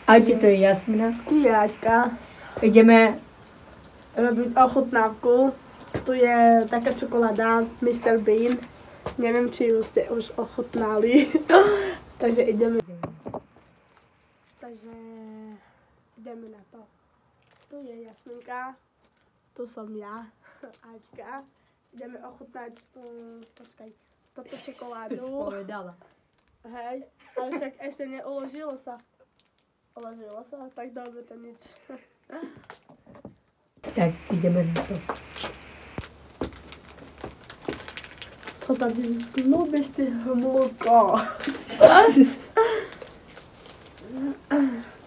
Ahojte, to je Jasmina. Jaďka. Ideme robiť ochutnávku. Tu je taká čokoláda Mr. Bean. Neviem, či ju ste už ochutnali. Takže ideme. Takže ideme na to. Tu je Jasminka. Tu som ja, Aťka. Ideme ochutnať, počkaj, toto čokoládu. povedala. Hej, ale však ešte neuložilo sa. Uložilo sa? Tak dobre, to nič. Tak ideme na to. Co tady znúbiš ty hmulko?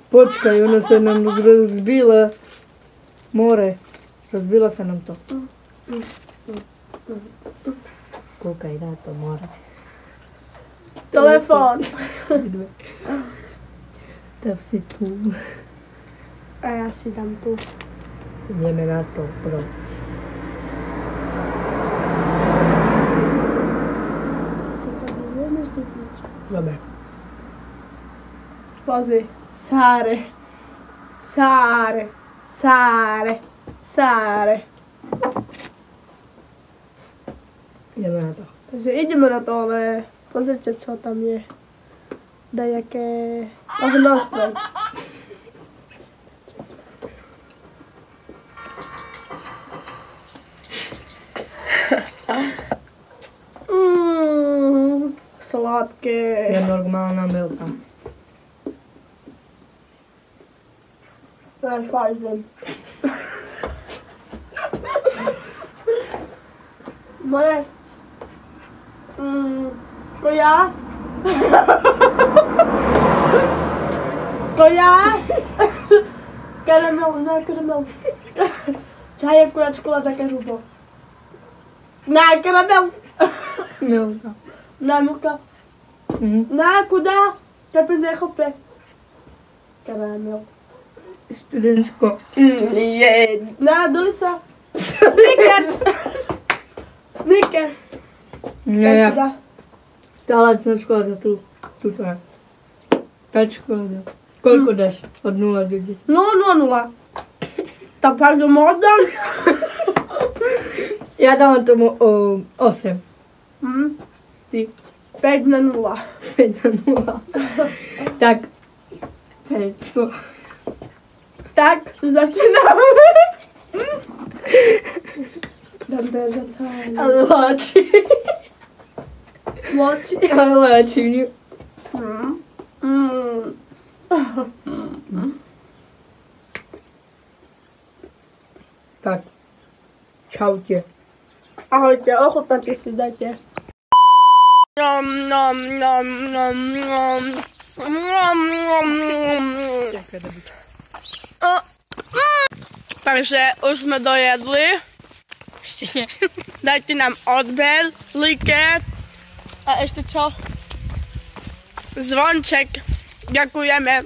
Počkaj, ona sa nám rozbila. More. Rozbila sa nám to. Kúkaj na to more. Telefón. Stav si tu. A ja si dám tu. Ideme na to, bro. Co tady vieme, že nič. Dobre. Pozri. Sáre. Sáre. Sáre. Sáre. Ideme na to. Takže ideme na to, ale pozrite, čo tam je. Dajaké ohnostné. Sladké. Je normálna milka. To je fajzen. Moje. Ko ja? Ko ja? Karamel, ne karamel. Čaj, akurát čokoláda žuto. Ne, karamel. Milka. Ne, milka. Ne, kuda? Te pendejo pe. Karamel. Studentsko. Je. Ne, doli sa. Snickers. Snickers. Nie, jak tá lacná čokoláda tu je. Tá čokoláda. Koľko dáš? Od 0 do 10? 0. Tak pak do modern. Ja dávam tomu 8. Ty? 5 na 0. 5 na 0. Tak. 5. Co? Tak, začíname. Dám držať sa. Ale láči. Moči. Ale láči. Tak. Čaute. Ahojte, ochutnajte si, dajte. Takže už sme dojedli. Ešte nie. Dajte nám odber, like a ešte čo? Zvonček. Ďakujeme.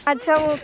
A čomu?